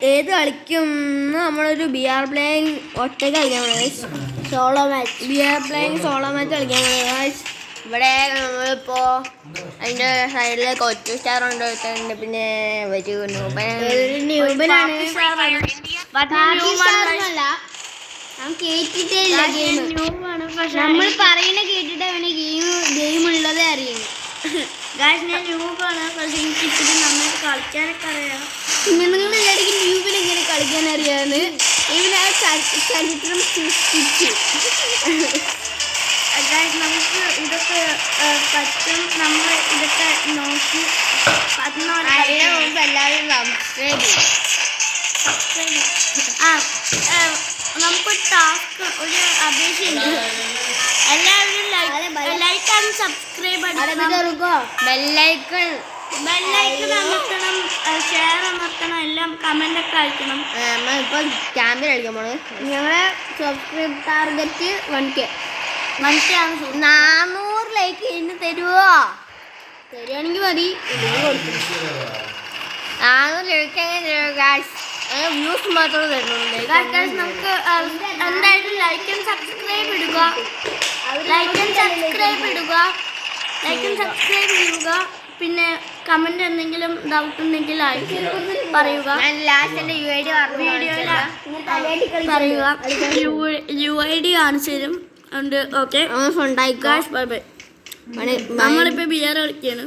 ഏത് കളിക്കും നമ്മളൊരു ബി ആർ പ്ലേയിങ് ഒറ്റയ്ക്ക് കളിക്കാൻ പോകുന്നത്. Solo match, B are playing solo match കളിക്കാൻ പോകുന്നത്. ഇവിടെ നമ്മളിപ്പോൾ അതിൻ്റെ സൈഡിലേക്ക് ഒറ്റ സ്റ്റാർ കൊണ്ടുപോയിട്ടുണ്ട്. പിന്നെ ഒരു ന്യൂബനാണ്. നമ്മൾ പറയുന്ന കേട്ടിട്ട് അവന് ഗെയിം ഉള്ളതേ അറിയുന്നു. ഞാൻ ന്യൂബാണ്, പക്ഷേ എനിക്ക് ഇത്തിരി നന്നായിട്ട് കളിക്കാനൊക്കെ അറിയാം. പിന്നെ നിങ്ങൾ എല്ലാവർക്കും ന്യൂബിൽ എങ്ങനെ കളിക്കാൻ അറിയാമെന്ന് ഇവന് ചരിത്രം സൃഷ്ടിച്ചു. നമുക്ക് ഇതൊക്കെ പറ്റും, നമ്മൾ ഇതൊക്കെ നോക്കി അതിന് മുമ്പ് എല്ലാവരും സബ്സ്ക്രൈബ് നമുക്കൊരു ടാസ്ക്, ഒരു അപേക്ഷയുണ്ട്. എല്ലാവരും ലൈക്ക് ആൻഡ് സബ്സ്ക്രൈബ് ബെല്ലൈക്കൺ അമർത്തണം, ഷെയർ അമർത്തണം, എല്ലാം കമൻ്റൊക്കെ അയക്കണം. നമ്മളിപ്പോൾ ക്യാമ്പിൽ കളിക്കാൻ പോണത്. ഞങ്ങളെ സബ്സ്ക്രൈബ് ടാർഗറ്റ് 1K ആണ്. 400 ലൈക്ക് ഇന്ന് തരുമോ? തരുവാണെങ്കിൽ മതി. 400 ലൈക്ക് വ്യൂസ് മാത്രമേ തരുന്നുള്ളൂ. നമുക്ക് എന്തായാലും ലൈക്ക് ആൻഡ് സബ്സ്ക്രൈബ് ഇടുക, പിന്നെ കമന്റ് എന്തെങ്കിലും ഡൗട്ട് ഉണ്ടെങ്കിൽ പറയുക. പറയുക, UID കാണിച്ചു തരും. ഓക്കെ, നമ്മളിപ്പോ ബിയർ കളിക്കാണ്.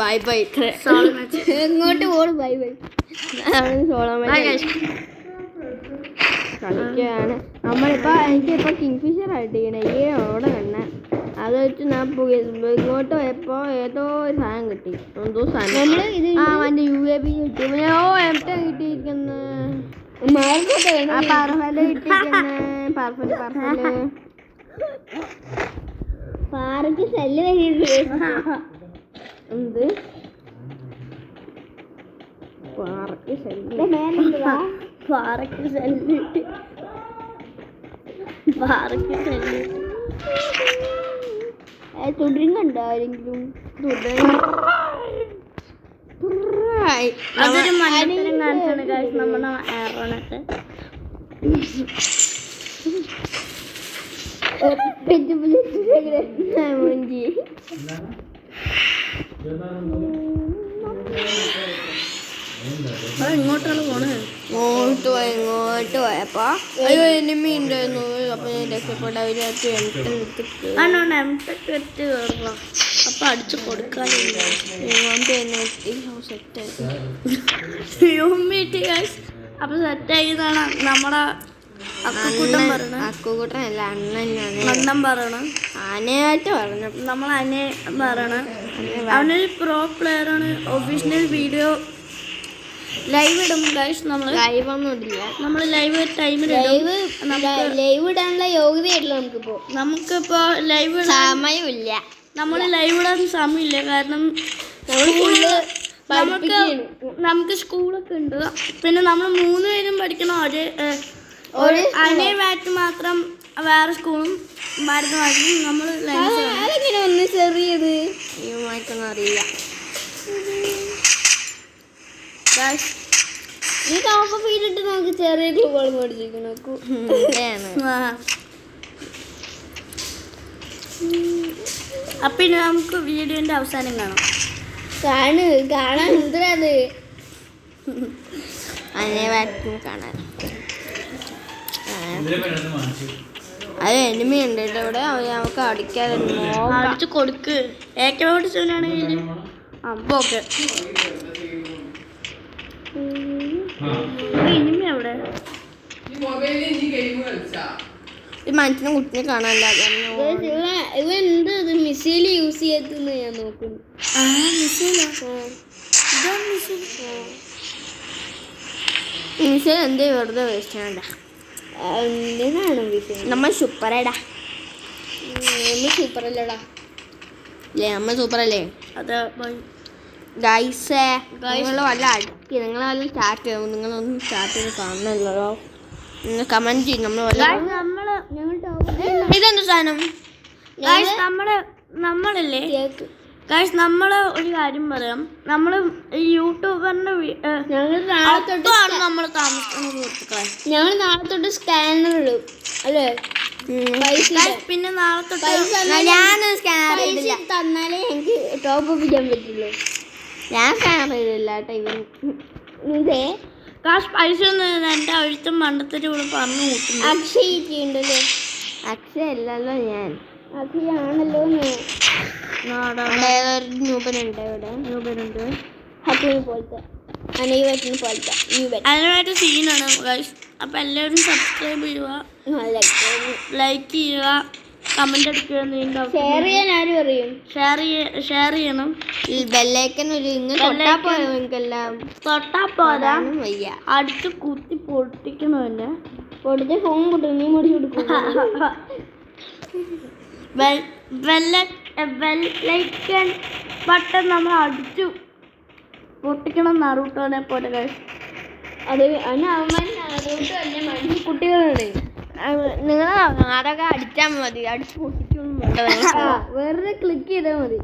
Bye bye. എങ്ങോട്ട് പോണു? Bye bye. കളിക്കുകയാണ് നമ്മളിപ്പോൾ. എനിക്കിപ്പോൾ കിങ്ഫിഷർ ആയിട്ടിരിക്കണേ. ഈ അവിടെ കണ്ണ അത് വെച്ച് ഞാൻ ഇങ്ങോട്ട് പോയപ്പോൾ ഏതോ ഒരു സാധനം കിട്ടി. എന്തോ സാധനം അവൻ്റെ UAV കിട്ടി. എവിടെ കിട്ടിയിരിക്കുന്നു? പറഫല് കിട്ടിയിരിക്കുന്നു. പാറയ്ക്ക് സെല്ല് എന്ത് പാറയ്ക്ക് തുടരുന്നുണ്ടോ ആരെങ്കിലും? അതൊരു മത്സരം കാണിച്ചാണ് നമ്മുടെ ആറോണൊക്കെ. ഇങ്ങോട്ടാണ് പോണേ. ഇങ്ങോട്ട് പോയപ്പോ അയ്യോ എനിമി ഉണ്ടായിരുന്നു. അപ്പൊ ഞാൻ രക്ഷപ്പെട്ട അപ്പൊ അടിച്ചു കൊടുക്കാനില്ല. അപ്പൊ സെറ്റായതാണ് നമ്മുടെ അക്കൂട്ടനല്ല അണ്ണൻ പറയണം. ആനയായിട്ട് പറഞ്ഞു. നമ്മൾ അനെ പറയണം. അവനൊരു പ്രോ പ്ലെയർ ആണ്. ഒഫീഷ്യൽ വീഡിയോ ലൈവ് ഇടും ഗൈസ്. നമ്മൾ ലൈവ് ഒന്നും ഇടില്ല. നമ്മൾ ലൈവ് ടൈമിൽ ലൈവ് ഇടാനുള്ള യോഗ്യതയായിട്ടില്ല. നമുക്കിപ്പോ ലൈവ് സമയമില്ല. നമ്മൾ ലൈവ് ഇടാൻ സമയമില്ല. കാരണം നമുക്ക് സ്കൂളൊക്കെ ഉണ്ട്. പിന്നെ നമ്മൾ 3 പേരും പഠിക്കണം. ഒരു അനേ ബാറ്റ് മാത്രം വേറെ സ്കൂളും മരുന്നുമായിരിക്കും. നമ്മൾ അതെങ്ങനെ ഒന്ന് ചെറിയത് വായിക്കൊന്നും അറിയില്ല. ഈ കാപ്പ ഫീലിട്ട് നമുക്ക് ചെറിയ ഗ്ലൂകൾ മേടിച്ചിരിക്കണം. അപ്പൊ ഇനി നമുക്ക് വീഡിയോന്റെ അവസാനം കാണാൻ എന്തിനാത് അനേ ബാറ്റ് കാണാൻ. അത് എനിമി ഉണ്ട് ഇവിടെ. നമുക്ക് അടിച്ചു കൊടുക്ക്. ഏക്കോടിച്ചാണെങ്കിൽ ഓക്കെ. എനിമി അവിടെ ഈ മനുഷ്യനെ കുട്ടിനെ കാണാനില്ല. ഇവ എന്ത് മിസൈൽ യൂസ് ചെയ്തെന്ന് ഞാൻ നോക്കുന്നു. മിസൈൽ എന്തേ വെറുതെ വേസ്റ്റ് ആണ്ട. നമ്മൾ സൂപ്പറേടാ. സൂപ്പറല്ലേടാ? അല്ലേ നമ്മൾ സൂപ്പറല്ലേ? അതെ ഗൈസ്. നിങ്ങൾ വല്ല അടിക്കി നിങ്ങൾ വല്ല സ്റ്റാർട്ട് ചെയ്യും. നിങ്ങളൊന്നും സ്റ്റാർട്ട് ചെയ്ത് കാണണമല്ലോ. നിങ്ങൾ കമന്റ് ചെയ്യും. ഇതെന്ത് സാധനം? നമ്മളല്ലേ ഗൈസ് നമ്മൾ ഒരു കാര്യം പറയാം, നമ്മൾ ഈ യൂട്യൂബറിന്റെ ഞങ്ങൾ നാളെ തൊട്ട് നമ്മൾ താമസിക്കുന്ന സുഹൃത്തുക്കളെ, ഞങ്ങൾ നാളെ തൊട്ട് സ്കാനർ ഇടും അല്ലേ? പിന്നെ നാളെ തൊട്ട് ഞാൻ സ്കാനർ തന്നാലേ എനിക്ക് ടോപ്പ് അപ്പ് ചെയ്യാൻ പറ്റുള്ളൂ. ഞാൻ സ്കാനർ ചെയ്തില്ല കേട്ടോ. ഇതേ കാശ് പൈസ ഒന്നും എൻ്റെ അഴുത്തും മണ്ടത്തിൻ്റെ കൂടെ പറഞ്ഞു കൂട്ടുന്നു. അക്ഷയ ഉണ്ടല്ലോ. അക്ഷയ അല്ലല്ലോ ഞാൻ, അക്ഷയാണല്ലോ ന്യൂബനുണ്ട് ഇവിടെ. ന്യൂബനുണ്ട് ഹക്കുവിനെ പോലത്തെ അനീവറ്റിനെ പോലത്തെ അതിനായിട്ട് സീനാണ് ഗൈസ്. അപ്പോൾ എല്ലാവരും സബ്സ്ക്രൈബ് ചെയ്യുക, ലൈക്ക് ചെയ്യുക, കമൻ്റ് അടിക്കുക, ഷെയർ ചെയ്യാൻ ആരും അറിയും. ഷെയർ ചെയ്യണം. ഈ ബെല്ലൈക്കൻ ഒരു തൊട്ടാ പോരാ, വയ്യ അടിച്ച് കുത്തി പൊട്ടിക്കണമല്ലേ. പൊടിച്ച് ഫോൺ പൊട്ടും, നീ മുടിച്ച് കൊടുക്കും. ബെല്ലൈക്കൻ ബട്ടൺ നമ്മൾ അടിച്ചു പൊട്ടിക്കണം നറൂട്ടോനെ പോലെ ഗൈസ്. അത് മനുഷ്യ കുട്ടികളുണ്ട്. നിങ്ങൾ അതൊക്കെ അടിച്ചാൽ മതി, അടിച്ച് പൊട്ടിക്കൊന്നും വേണ്ട, വെറുതെ ക്ലിക്ക് ചെയ്താൽ മതി.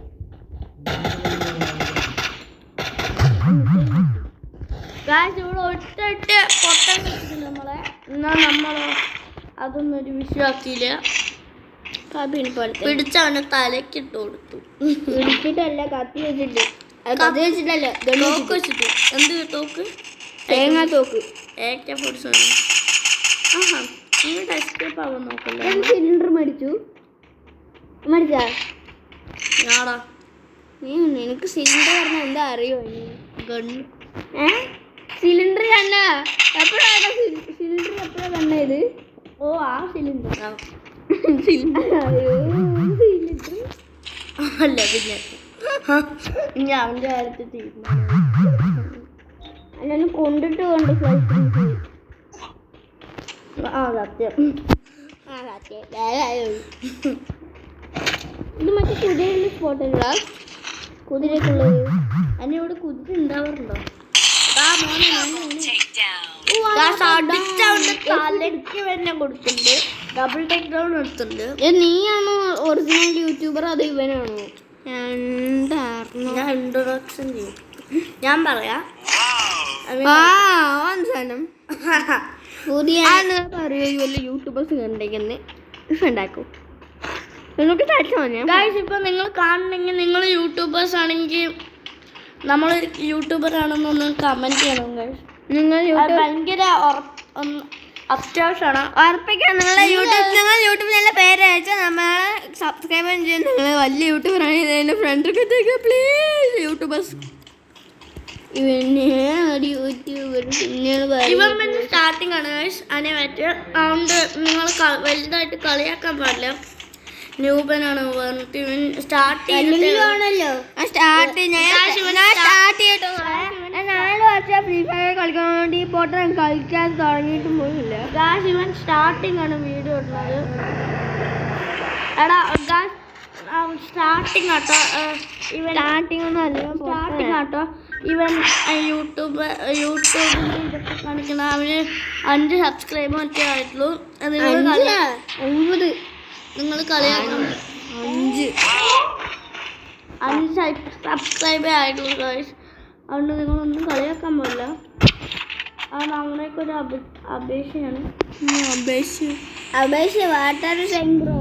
ഇവിടെ ഒറ്റ പൊട്ടൻ വെച്ചിട്ടില്ല നമ്മളെ. എന്നാൽ നമ്മൾ അതൊന്നും ഒരു വിഷയമാക്കിയില്ല. പിടിച്ചവന് തലക്കിട്ട് കൊടുത്തു. പിടിച്ചിട്ടല്ല, കത്തി വെച്ചിട്ട്. കത്തി വെച്ചിട്ടല്ല, തോക്ക് വെച്ചിട്ട്. എന്ത് തോക്ക്? തേങ്ങാ തോക്ക്. AK-47. ആഹാ, നിങ്ങൾ എസ്കേപ്പ് ആവാൻ നോക്കല്ലേ. സിലിണ്ടർ മേടിച്ചാ ഞാടാ. നിനക്ക് സിലിണ്ടർ പറഞ്ഞാൽ എന്താ അറിയോ? ഗണ്ണ്. സിലിണ്ടർ കണ്ട എപ്പോഴാണ് സിലിണ്ടർ എപ്പോഴാണ് കണ്ടത്? ഓ ആ സിലിണ്ടർ അല്ല പിന്നെ ഇനി അവൻ്റെ കാര്യത്തിൽ തീരുമാനം. അല്ലാണ്ട് കൊണ്ടിട്ട് കൊണ്ട് ഫ്ലൈറ്റ്. ആ സത്യം. ഇത് മറ്റേ കുതിരയുടെ സ്പോട്ടല്ല, കുതിരക്കുള്ളത്. അതിന് ഇവിടെ കുതിര ഉണ്ടാവാറുണ്ടോ? തലയ്ക്ക് തന്നെ കൊടുത്തിട്ടുണ്ട്, ഡബിൾ ടേക്ക് ഡൗൺ എടുത്തിട്ടുണ്ട്. നീയാണോ ഒറിജിനൽ യൂട്യൂബർ അത് ഇവനാണോ? ഞാൻ ഇൻട്രൊഡക്ഷൻ ചെയ്യും. ഞാൻ പറയാം. പുതിയ വല്ല യൂട്യൂബേഴ്സ് കണ്ടെങ്കിൽ ഉണ്ടാക്കും. നിങ്ങൾക്ക് ഗൈസ് ഇപ്പം നിങ്ങൾ കാണണമെങ്കിൽ, നിങ്ങൾ യൂട്യൂബേഴ്സ് ആണെങ്കിൽ നമ്മൾ യൂട്യൂബർ ആണെന്നൊന്ന് കമൻറ്റ് ചെയ്യണം ഗൈസ്. നിങ്ങൾ ഭയങ്കര അത്യാവശ്യമാണ്. ഉറപ്പിക്കണം. നിങ്ങൾ യൂട്യൂബിൽ നല്ല പേര് അയച്ചാൽ നമ്മളെ സബ്സ്ക്രൈബ് ചെയ്യും. നിങ്ങൾ വലിയ യൂട്യൂബർ ആണെങ്കിൽ എൻ്റെ ഫ്രണ്ട്സൊക്കെ പ്ലീസ് യൂട്യൂബേഴ്സ്. ഇവൻ പിന്നെ സ്റ്റാർട്ടിങ് ആണ് ഗൈസ്. അതിനെ പറ്റി അതുകൊണ്ട് നിങ്ങൾ വലുതായിട്ട് കളിയാക്കാൻ പാടില്ല. ന്യൂബനാണ് പറഞ്ഞിട്ട് ഇവൻ സ്റ്റാർട്ട് ചെയ്തിട്ടാണല്ലോ. ഫ്രീ ഫയർ കളിക്കാൻ വേണ്ടി പോട്ടെ, കളിക്കാൻ തുടങ്ങിയിട്ടും പോയില്ല. ഗാസ് ഇവൻ സ്റ്റാർട്ടിങ് ആണ് വീഡിയോ ഇടുന്നത്. എടാ ഗാസ് സ്റ്റാർട്ടിങ് ആട്ടോ ഇവൻ. സ്റ്റാർട്ടിങ് ആട്ടോ ഇവൻ. യൂട്യൂബിൽ ഇതൊക്കെ കാണിക്കുന്ന അവന് 5 സബ്സ്ക്രൈബ് മറ്റേ ആയിട്ടുള്ളൂ. നിങ്ങൾ കളിയാക്കാൻ 5 സബ്സ്ക്രൈബേ ആയിട്ടുള്ളൂ ഗൈസ്. അതുകൊണ്ട് നിങ്ങളൊന്നും കളിയാക്കാൻ പോകില്ല. അത് നമ്മളേക്ക് ഒരു അപേക്ഷയാണ്. അപേക്ഷ വാട്ടാർ സെങ്ക്രോ.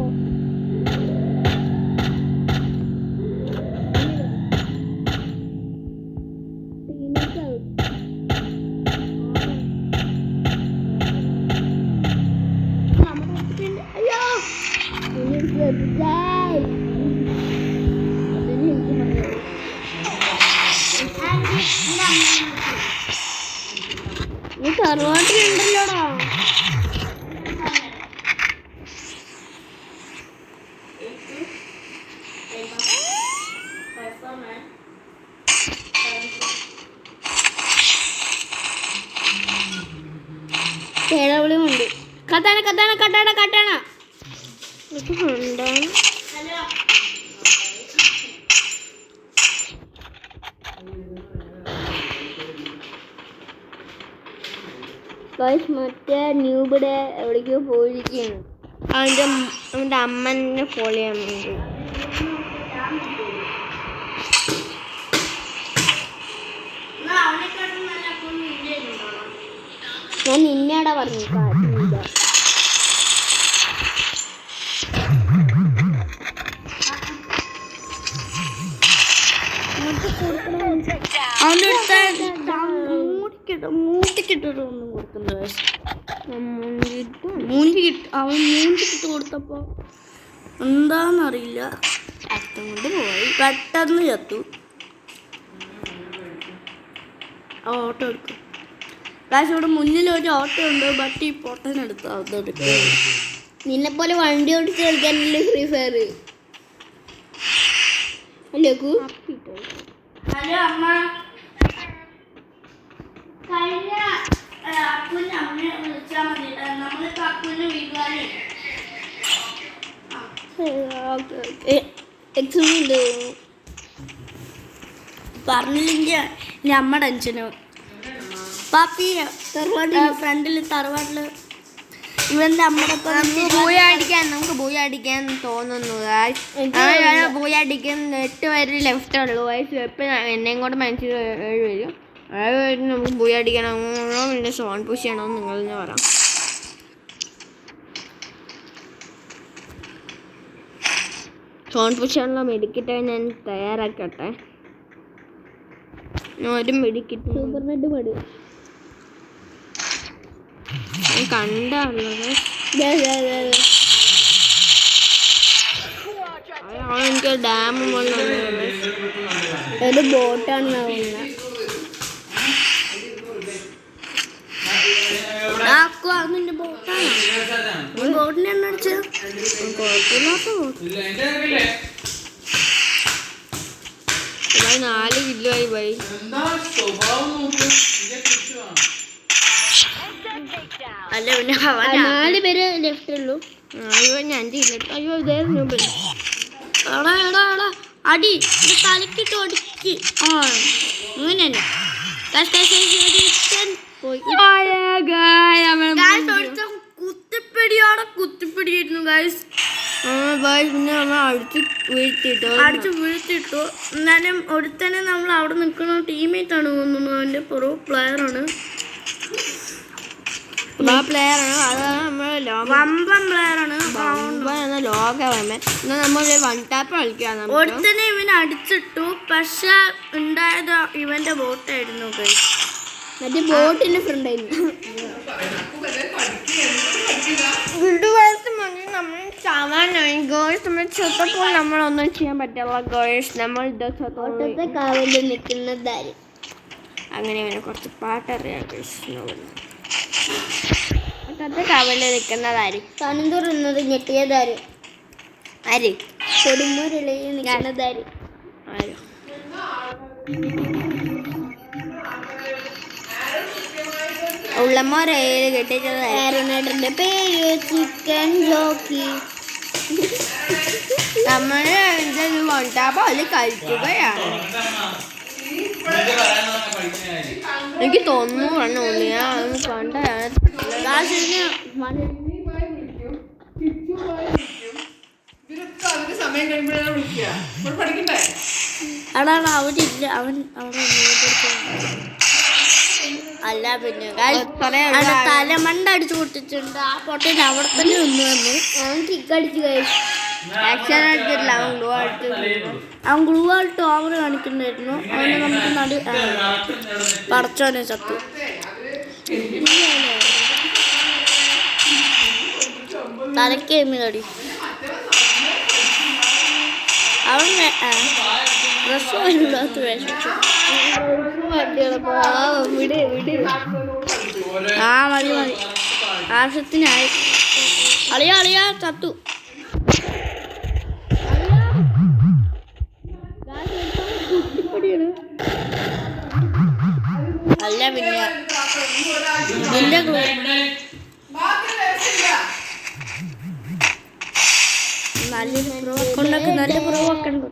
നീ തറവാട്ടിലുണ്ടല്ലോടാ. കേളവിളിയുണ്ട്. കട്ടാണ കട്ടാണ കട്ടാണ കട്ടാണ ഉണ്ടാണ്. മറ്റേ ന്യൂബിടെ എവിടേക്കോ പോയിരിക്കുകയാണ്. അവൻ്റെ അമ്മനെ ഫോളോ ചെയ്യാൻ വേണ്ടി. ഞാൻ നിന്നെടാ പറഞ്ഞു മൂട്ടിക്കിട്ടൊന്നും കൊടുക്കുന്നത് അവൻ മൂഞ്ചിക്കിട്ട് കൊടുത്തപ്പോ എന്താന്നറിയില്ല അർത്ഥം കൊണ്ട് പോയി പെട്ടെന്ന് ചത്തു. ഓട്ടോ എടുക്കും കാശ്. ഇവിടെ മുന്നിൽ ഒരു ഓട്ടോ ഉണ്ട്, ബട്ട് ഈ പൊട്ടനെടുത്ത് അതെടുക്കും. നിന്നെ പോലെ വണ്ടി ഓടിച്ച് കളിക്കാനല്ലേ ഫ്രീ ഫയർ അല്ലേക്കു? ഹലോ അമ്മ. കഴിഞ്ഞ അപ്പൂൻ്റെ അമ്മയെ വിളിച്ചാൽ മതി. നമ്മൾ അപ്പൂൻ്റെ വീട്ടുകാരെ എക്സാം ഉണ്ട് പറഞ്ഞില്ലെങ്കിൽ ഞമ്മ ടെൻഷനോ. പാപ്പി ഫ്രണ്ടിൽ തറവാട്ടില് ഇവന്റെ അമ്മടൊപ്പം നമുക്ക് ബോയ് അടിക്കാൻ തോന്നുന്നു. ബോയ് അടിക്കാൻ 8 വരെ ലെഫ്റ്റ് ഉള്ളൂ. എപ്പം എന്നെയും കൂടെ മനസ്സിൽ 7 വരും. 7 വരെ നമുക്ക് ബോയ് അടിക്കണമോ പിന്നെ സോൺ പുഷ് ചെയ്യണോ നിങ്ങൾ തന്നെ പറയാം. സോൺ പുഷ് ചെയ്യാനുള്ള മെഡിക്കറ്റ് ഞാൻ തയ്യാറാക്കട്ടെ. ഒരു മെഡിക്കറ്റ് സൂപ്പർ നെറ്റ് പടി കണ്ടുള്ളത് എനിക്ക് ഡാം ഒരു ബോട്ടാണ് നിന്റെ ബോട്ടാണ്. ബോട്ടിനെ എണ്ണ അടിച്ചത് കുഴപ്പമില്ലാത്ത ബോട്ട്. 4 കിലോ ആയി ബൈ. അല്ല പിന്നെ 4 പേര് ലെഫ്റ്റ് ഉള്ളൂ. അയ്യോ ഞാൻ 5 കിലോ. അയ്യോ ഇതായിരുന്നു അടി തലക്കിട്ട് ഒടുക്കി. ആ അങ്ങനെ തന്നെ കുത്തിപ്പിടിയായിരുന്നു ഗൈസ്. പിന്നെ നമ്മൾ അടിച്ചു വീഴ്ത്തിട്ടു. എന്നാലും ഒരുത്തന്നെ നമ്മൾ അവിടെ നിൽക്കുന്ന ടീമേറ്റ് ആണ് തോന്നുന്നു. അവൻ്റെ പ്രോ പ്ലെയറാണ്. ഒരുത്തനെ ഇവൻ അടിച്ചിട്ടു. പക്ഷെ ഉണ്ടായത് ഇവന്റെ ബോട്ടായിരുന്നു. മറ്റേ ബോട്ടിന്റെ ഫ്രണ്ട് ആയിരുന്നു. നമ്മൾ നമ്മളൊന്നും ചെയ്യാൻ പറ്റില്ല ഗേൾസ്. നമ്മൾ കാവലിൽ നിൽക്കുന്നതാര് അങ്ങനെ അവനെ കുറച്ച് പാട്ടറിയാം. കാവലിൽ നിൽക്കുന്നതാര് തനന്തൂറുന്നത് ഞെട്ടിയതാര് ആര് കൊടുമ്പൂരിളയിൽ നിൽക്കുന്നതാര് ആര് ഉള്ളമ്മോരയിൽ കെട്ടിച്ചത് ആരോണേട്ടൻ്റെ പേര് ചിക്കൻ ജോക്കി. നമ്മൾ കൊണ്ടാപ്പോല് കഴിക്കുകയാണ്. എനിക്ക് തോന്നുന്നു ഞാൻ കണ്ട അതാണ് അവരില്ല. അവൻ അവിടെ അല്ല പിന്നെ തലമണ്ട അടിച്ചു പൊട്ടിച്ചിട്ടുണ്ട്. ആ പൊട്ടൻ അവിടെ തന്നെ നിന്ന് വന്നു. അവൻ കിക്കടിച്ചു കഴിച്ചു. അവൻ ഗ്ലൂ ആയിട്ട് ഓവർ കാണിക്കുന്നുണ്ടായിരുന്നു. അവന് നമുക്ക് പടച്ചോനെ ചത്തു. തലക്ക് എമ്മിലടി അവൻ ഡ്രസ്സുമില്ലാത്ത വേഷം. ആ മതി മതി ആവശ്യത്തിനായി. അളിയാ ചത്തു. അല്ല പിന്നെ നിന്റെ നല്ല പുറവൊക്കെ ഉണ്ട്.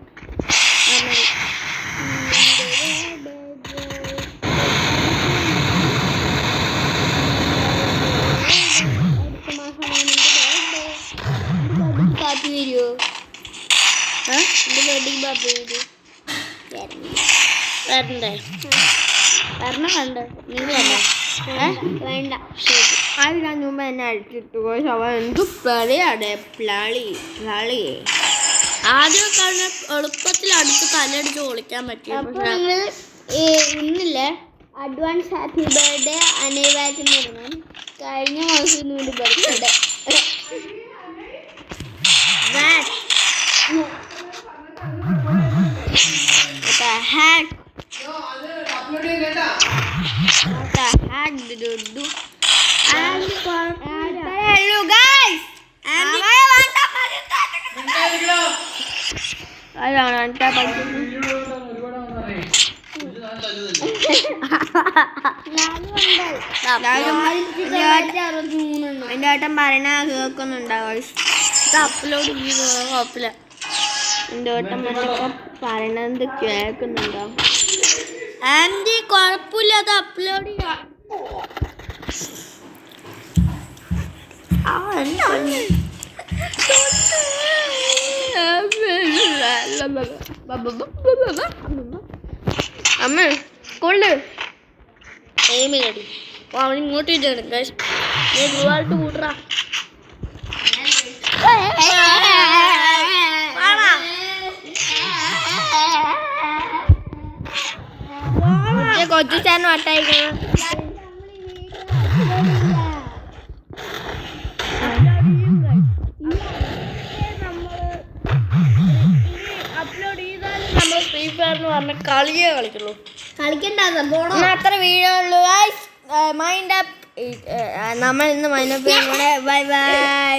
വരണ്ടേ? വരണം കണ്ടേ? നീ വരണേ? വേണ്ട അതിന് മുമ്പ് എന്നെ അടിച്ചിട്ട് പോയി അവൻ എന്ത് പ്ലളിയാടേ പ്ലളി ആദ്യം കാണുന്ന എളുപ്പത്തിൽ അടുത്ത് തലയടിച്ച് പൊളിക്കാൻ പറ്റും. അപ്പോൾ നിങ്ങൾ ഇന്നില്ലേ അഡ്വാൻസ് ഹാപ്പി ബർത്ത്ഡേ അനേവാറ്റിന് ഇടണം. കഴിഞ്ഞ മാസം വേണ്ടി ബർത്ത്ഡേ എന്റെ ഏട്ടൻ പറയണ കേൾക്കുന്നുണ്ടാവും. അപ്ലോഡ് ചെയ്ത് കുഴപ്പമില്ല. എന്റെ ഏട്ടൻ പറയണത് കേൾക്കുന്നുണ്ടോ? ആൻറ്റി കുഴപ്പമില്ല, അത് അപ്ലോഡ് ചെയ്യാം. അമ്മ സ്കൂളില് കടി അവൻ ഇങ്ങോട്ട് ഇട്ടാണ് ഗൈസ്. ഒരുപാട് കൂട്ടറാ കൊച്ചു ചേട്ടൻ വട്ടായിക്കണം. അപ്ലോഡ് ചെയ്താൽ നമ്മൾ ഫ്രീ ഫയർ എന്ന് പറഞ്ഞ കളിയേ കളിക്കുള്ളൂ. കളിക്കണ്ട അത്ര വീഡിയോ ഉള്ളൂ. മൈൻഡ് അപ്പ് നമ്മൾ ഇന്ന് മൈൻഡ് അപ്പ്. Bye bye.